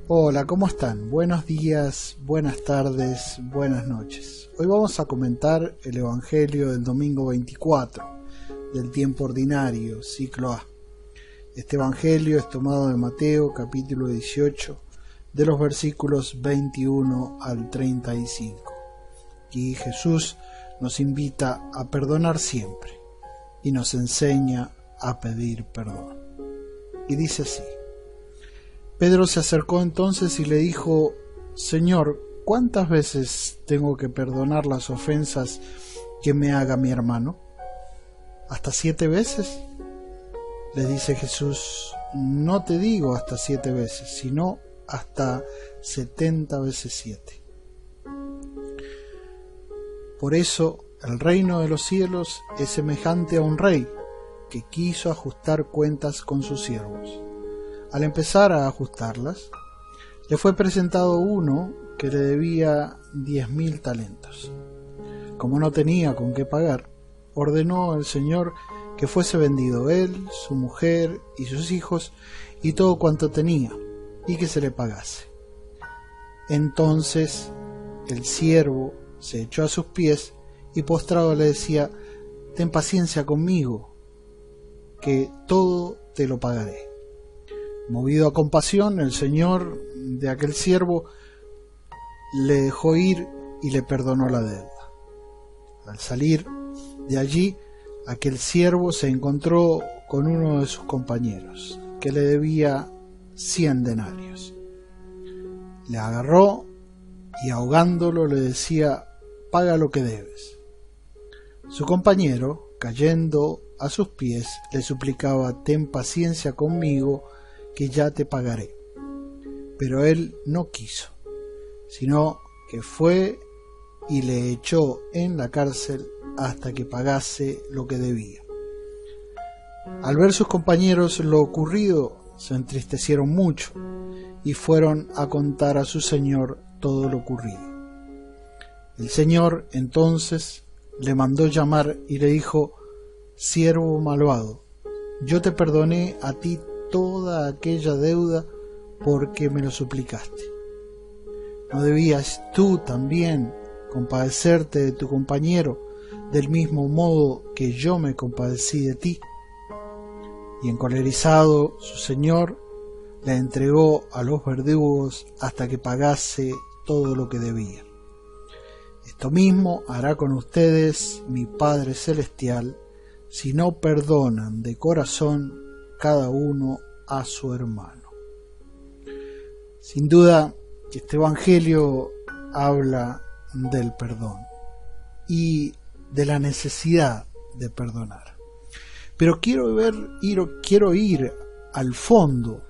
Hola, ¿cómo están? Buenos días, buenas tardes, buenas noches. Hoy vamos a comentar el Evangelio del domingo 24 del tiempo ordinario, ciclo A. Este Evangelio es tomado de Mateo, capítulo 18, de los versículos 21 al 35. Y Jesús nos invita a perdonar siempre y nos enseña a pedir perdón. Y dice así: Pedro se acercó entonces y le dijo: Señor, ¿cuántas veces tengo que perdonar las ofensas que me haga mi hermano? ¿Hasta 7 veces? Le dice Jesús: no te digo hasta 7 veces, sino hasta 70 veces 7. Por eso el reino de los cielos es semejante a un rey que quiso ajustar cuentas con sus siervos. Al empezar a ajustarlas, le fue presentado uno que le debía 10.000 talentos. Como no tenía con qué pagar, ordenó el Señor que fuese vendido él, su mujer y sus hijos y todo cuanto tenía, y que se le pagase. Entonces el siervo se echó a sus pies y postrado le decía: ten paciencia conmigo, que todo te lo pagaré. Movido a compasión, el señor de aquel siervo le dejó ir y le perdonó la deuda. Al salir de allí, aquel siervo se encontró con uno de sus compañeros, que le debía 100 denarios. Le agarró y ahogándolo le decía: paga lo que debes. Su compañero, cayendo a sus pies, le suplicaba: ten paciencia conmigo, que ya te pagaré. Pero él no quiso, sino que fue y le echó en la cárcel hasta que pagase lo que debía. Al ver sus compañeros lo ocurrido, se entristecieron mucho y fueron a contar a su señor todo lo ocurrido. El señor entonces le mandó llamar y le dijo: siervo malvado, yo te perdoné a ti toda aquella deuda porque me lo suplicaste. ¿No debías tú también compadecerte de tu compañero del mismo modo que yo me compadecí de ti? Y encolerizado su señor le entregó a los verdugos hasta que pagase todo lo que debía. Esto mismo hará con ustedes mi Padre Celestial si no perdonan de corazón cada uno a su hermano. Sin duda que este Evangelio habla del perdón y de la necesidad de perdonar. Pero quiero ir al fondo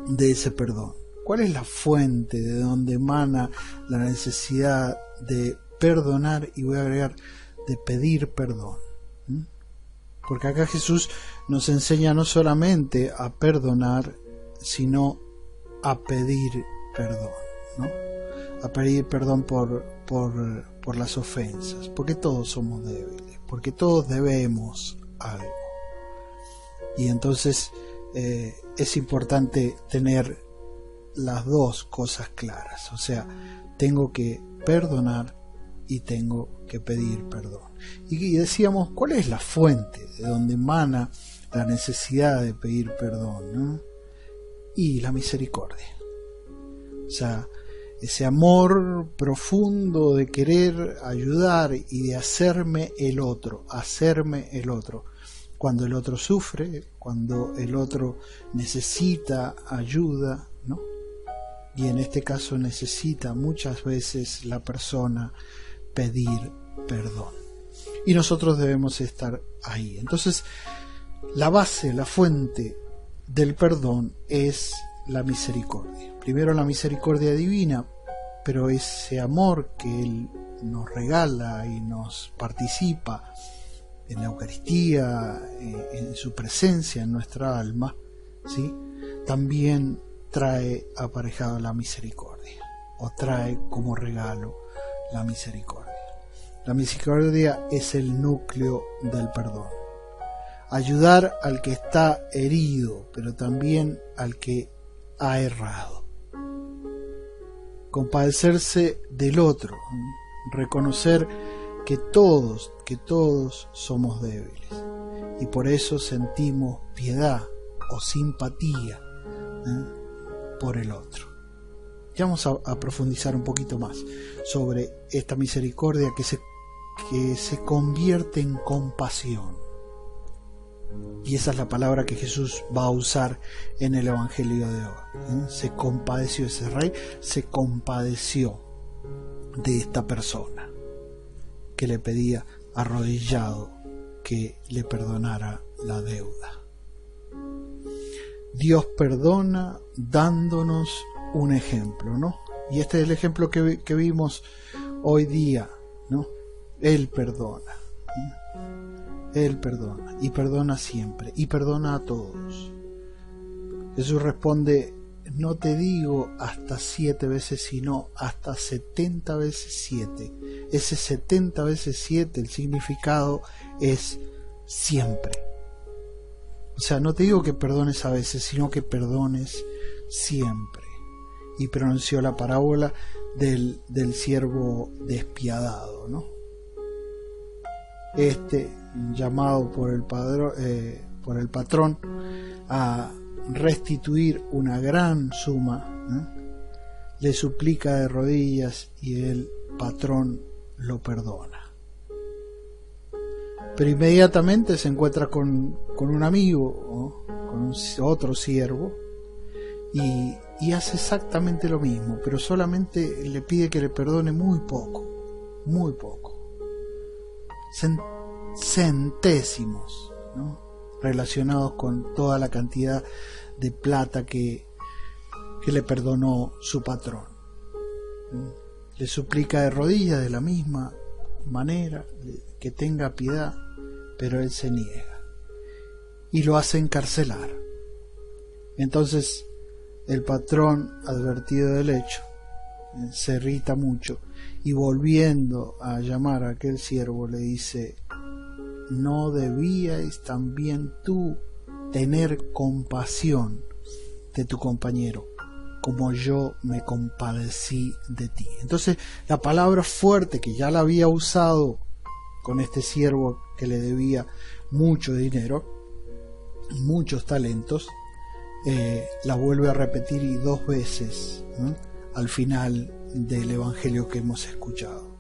de ese perdón. ¿Cuál es la fuente de donde emana la necesidad de perdonar? Y voy a agregar, de pedir perdón. Porque acá Jesús nos enseña no solamente a perdonar, sino a pedir perdón, ¿no? A pedir perdón por las ofensas, porque todos somos débiles, porque todos debemos algo. Y entonces es importante tener las dos cosas claras, o sea, tengo que perdonar y tengo que pedir perdón. Y decíamos, ¿cuál es la fuente de donde emana la necesidad de pedir perdón, ¿no? Y la misericordia. O sea, ese amor profundo de querer ayudar y de hacerme el otro. Cuando el otro sufre, cuando el otro necesita ayuda, ¿no? Y en este caso necesita muchas veces la persona pedir perdón. Y nosotros debemos estar ahí. Entonces, la base, la fuente del perdón es la misericordia. Primero la misericordia divina, pero ese amor que Él nos regala y nos participa en la Eucaristía, en su presencia en nuestra alma, ¿sí? También trae aparejado la misericordia, o trae como regalo la misericordia. La misericordia es el núcleo del perdón. Ayudar al que está herido, pero también al que ha errado. Compadecerse del otro, reconocer que todos somos débiles y por eso sentimos piedad o simpatía por el otro. Ya vamos a profundizar un poquito más sobre esta misericordia que se convierte en compasión. Y esa es la palabra que Jesús va a usar en el Evangelio de hoy. Se compadeció, ese rey se compadeció de esta persona que le pedía arrodillado que le perdonara la deuda. Dios perdona dándonos un ejemplo, ¿no? Y este es el ejemplo que vimos hoy día, ¿no? Él perdona. Él perdona y perdona siempre y perdona a todos. Jesús responde: no te digo hasta 7 veces, sino hasta 70 veces 7. Ese 70 veces 7, el significado es siempre. O sea, no te digo que perdones a veces, sino que perdones siempre. Y pronunció la parábola del siervo despiadado, ¿no? Llamado por el patrón a restituir una gran suma, le suplica de rodillas y el patrón lo perdona. Pero inmediatamente se encuentra con un amigo, con otro siervo, y hace exactamente lo mismo, pero solamente le pide que le perdone muy poco, centésimos, ¿no? Relacionados con toda la cantidad de plata que le perdonó su patrón. Le suplica de rodillas de la misma manera que tenga piedad, pero él se niega y lo hace encarcelar. Entonces el patrón, advertido del hecho, se irrita mucho y volviendo a llamar a aquel siervo le dice: ¿no debíais también tú tener compasión de tu compañero, como yo me compadecí de ti? Entonces la palabra fuerte que ya la había usado con este siervo que le debía mucho dinero y muchos talentos, la vuelve a repetir y 2 veces, ¿no?, al final del evangelio que hemos escuchado.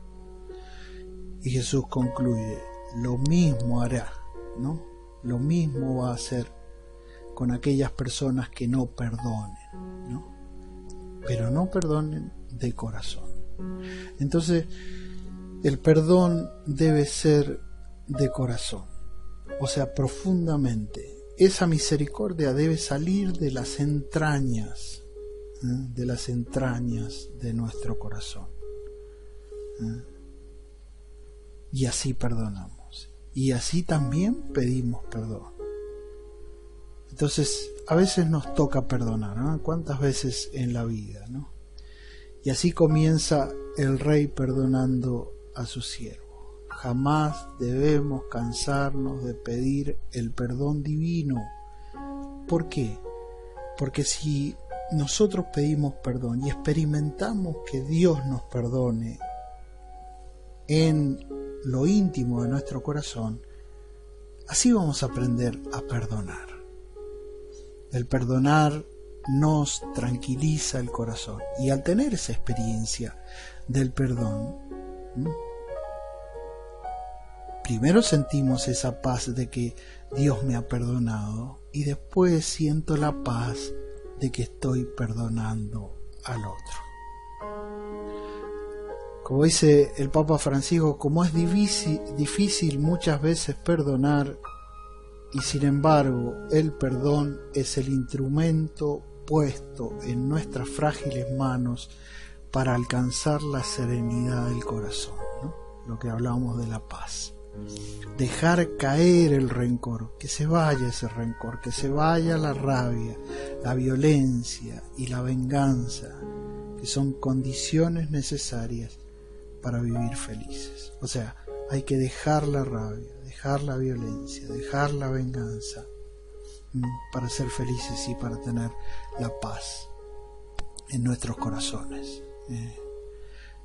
Y Jesús concluye: lo mismo hará, ¿no? Lo mismo va a hacer con aquellas personas que no perdonen, ¿no? Pero no perdonen de corazón. Entonces, el perdón debe ser de corazón, o sea, profundamente. Esa misericordia debe salir de las entrañas, de nuestro corazón. Y así perdonamos. Y así también pedimos perdón. Entonces, a veces nos toca perdonar, ¿no? ¿Cuántas veces en la vida, ¿no? Y así comienza el rey perdonando a su siervo. Jamás debemos cansarnos de pedir el perdón divino. ¿Por qué? Porque si nosotros pedimos perdón y experimentamos que Dios nos perdone en lo íntimo de nuestro corazón, así vamos a aprender a perdonar. El perdonar nos tranquiliza el corazón, y al tener esa experiencia del perdón, primero sentimos esa paz de que Dios me ha perdonado, y después siento la paz de que estoy perdonando al otro. Como dice el Papa Francisco, como es difícil muchas veces perdonar, y sin embargo el perdón es el instrumento puesto en nuestras frágiles manos para alcanzar la serenidad del corazón, ¿no? Lo que hablábamos de la paz. Dejar caer el rencor, que se vaya ese rencor, que se vaya la rabia, la violencia y la venganza, que son condiciones necesarias para vivir felices. O sea, hay que dejar la rabia, dejar la violencia, dejar la venganza para ser felices y para tener la paz en nuestros corazones.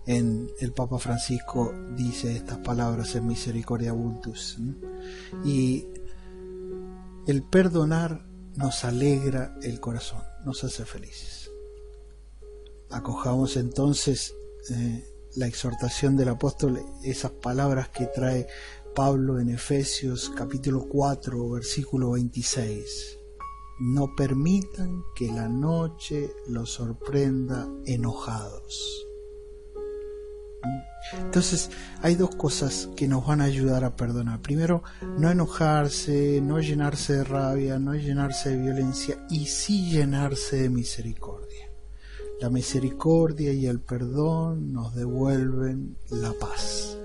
El Papa Francisco dice estas palabras en Misericordia Vultus, y el perdonar nos alegra el corazón, nos hace felices. Acojamos entonces la exhortación del apóstol, esas palabras que trae Pablo en Efesios capítulo 4 versículo 26. No permitan que la noche los sorprenda enojados. Entonces hay dos cosas que nos van a ayudar a perdonar. Primero, no enojarse, no llenarse de rabia, no llenarse de violencia, y sí llenarse de misericordia. La misericordia y el perdón nos devuelven la paz.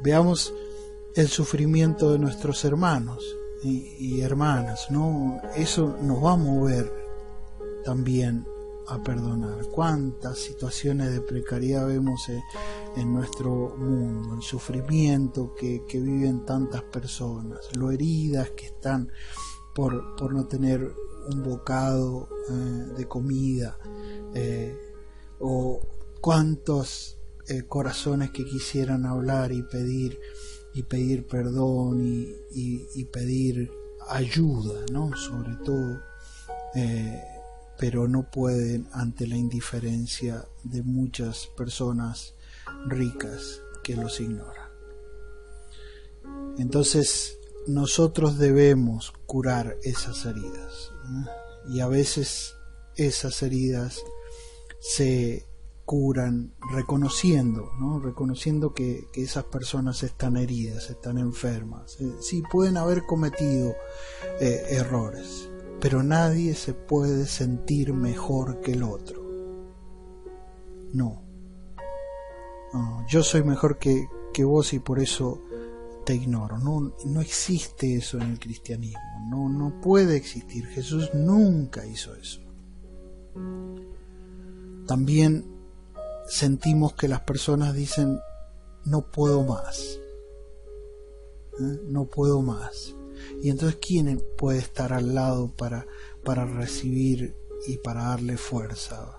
Veamos el sufrimiento de nuestros hermanos y hermanas, ¿no? Eso nos va a mover también a perdonar. Cuántas situaciones de precariedad vemos en nuestro mundo, el sufrimiento que viven tantas personas, lo heridas que están por no tener un bocado de comida, o cuántos corazones que quisieran hablar y pedir perdón y pedir ayuda, ¿no? Sobre todo, pero no pueden ante la indiferencia de muchas personas ricas que los ignoran. Entonces nosotros debemos curar esas heridas, y a veces esas heridas se curan reconociendo, ¿no? Reconociendo que esas personas están heridas, están enfermas. Sí, pueden haber cometido errores, pero nadie se puede sentir mejor que el otro. No, yo soy mejor que vos y por eso te ignoro. No existe eso en el cristianismo, no puede existir. Jesús nunca hizo eso. También sentimos que las personas dicen: no puedo más, no puedo más. Y entonces, ¿quién puede estar al lado para recibir y para darle fuerza,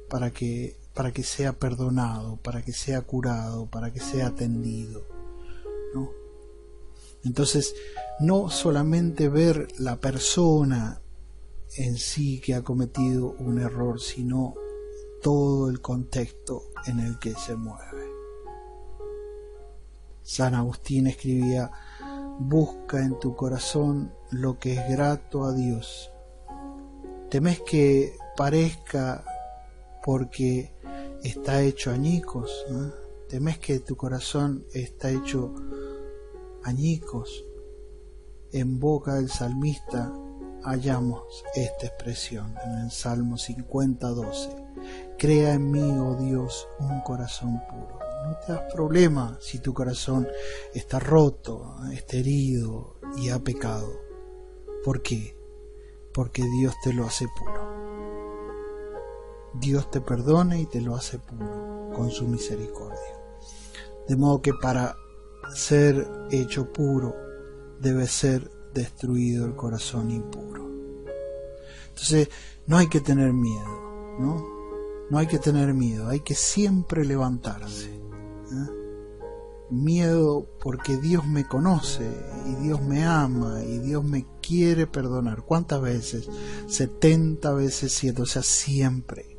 para que sea perdonado, para que sea curado, para que sea atendido, ¿no? Entonces, no solamente ver la persona en sí que ha cometido un error, sino todo el contexto en el que se mueve. San Agustín escribía: busca en tu corazón lo que es grato a Dios. ¿Temes que parezca porque está hecho añicos? ¿Temes que tu corazón está hecho añicos? En boca del salmista hallamos esta expresión en el Salmo 50:12. Crea en mí, oh Dios, un corazón puro. No te das problema si tu corazón está roto, está herido y ha pecado. ¿Por qué? Porque Dios te lo hace puro. Dios te perdona y te lo hace puro con su misericordia. De modo que para ser hecho puro debe ser destruido el corazón impuro. Entonces no hay que tener miedo, ¿no? No hay que tener miedo, hay que siempre levantarse. Miedo porque Dios me conoce y Dios me ama y Dios me quiere perdonar. ¿Cuántas veces? 70 veces 7, o sea, siempre.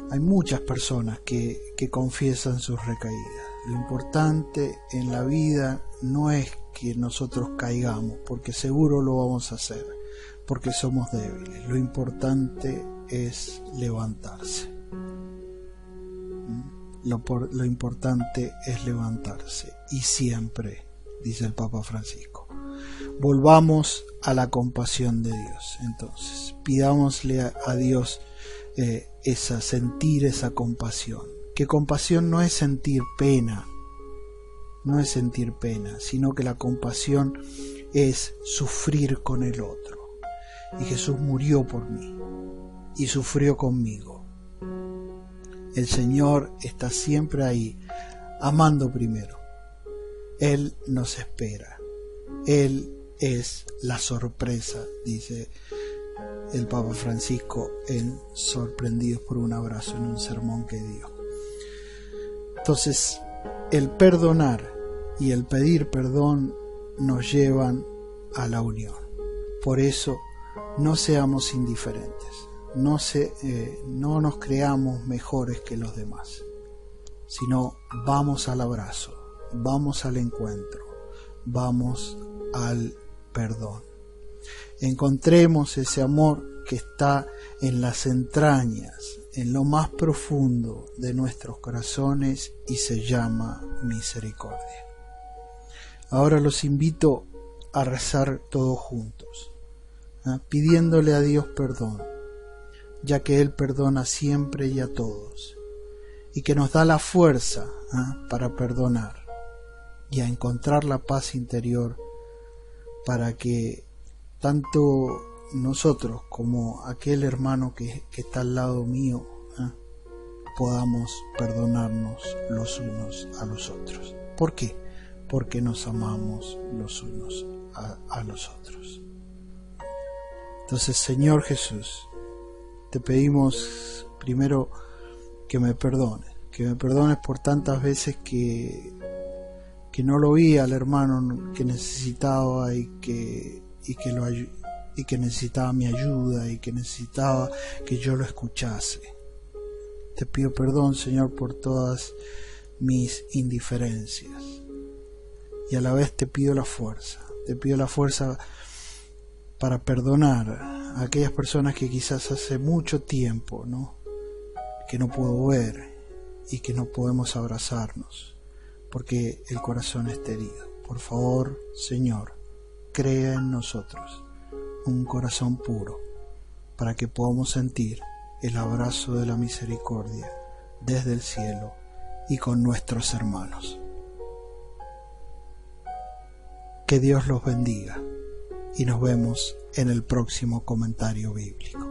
Hay muchas personas que confiesan sus recaídas. Lo importante en la vida no es que nosotros caigamos, porque seguro lo vamos a hacer, porque somos débiles. Lo importante es levantarse. Lo importante es levantarse, y siempre, dice el Papa Francisco. Volvamos a la compasión de Dios. Entonces, pidámosle a Dios sentir esa compasión. Que compasión no es sentir pena, sino que la compasión es sufrir con el otro. Y Jesús murió por mí y sufrió conmigo. El Señor está siempre ahí, amando primero. Él nos espera. Él es la sorpresa, dice el Papa Francisco en Sorprendidos por un abrazo, en un sermón que dio. Entonces, el perdonar y el pedir perdón nos llevan a la unión. Por eso, no seamos indiferentes, no nos creamos mejores que los demás, sino vamos al abrazo, vamos al encuentro, vamos al perdón. Encontremos ese amor que está en las entrañas, en lo más profundo de nuestros corazones, y se llama misericordia. Ahora los invito a rezar todos juntos, pidiéndole a Dios perdón, ya que Él perdona siempre y a todos, y que nos da la fuerza para perdonar y a encontrar la paz interior, para que tanto nosotros como aquel hermano que está al lado mío podamos perdonarnos los unos a los otros. ¿Por qué? Porque nos amamos los unos a los otros. Entonces, Señor Jesús, te pedimos primero que me perdones por tantas veces que no lo vi al hermano que necesitaba y que necesitaba mi ayuda y que necesitaba que yo lo escuchase. Te pido perdón, Señor, por todas mis indiferencias, y a la vez te pido la fuerza para perdonar a aquellas personas que quizás hace mucho tiempo que no puedo ver y que no podemos abrazarnos porque el corazón está herido. Por favor, Señor, crea en nosotros un corazón puro para que podamos sentir el abrazo de la misericordia desde el cielo y con nuestros hermanos. Que Dios los bendiga y nos vemos en el próximo comentario bíblico.